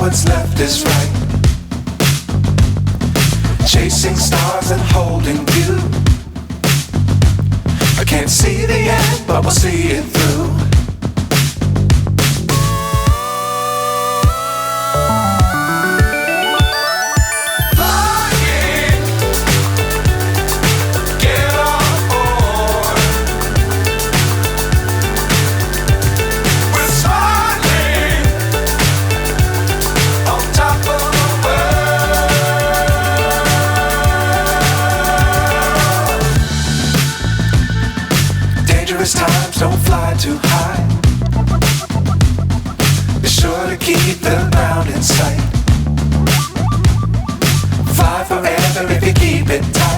what's left is right. Chasing stars and holding you. I can't see the end, but we'll see it through. Times don't fly too high. Be sure to keep the ground in sight. Fly forever if you keep it tight.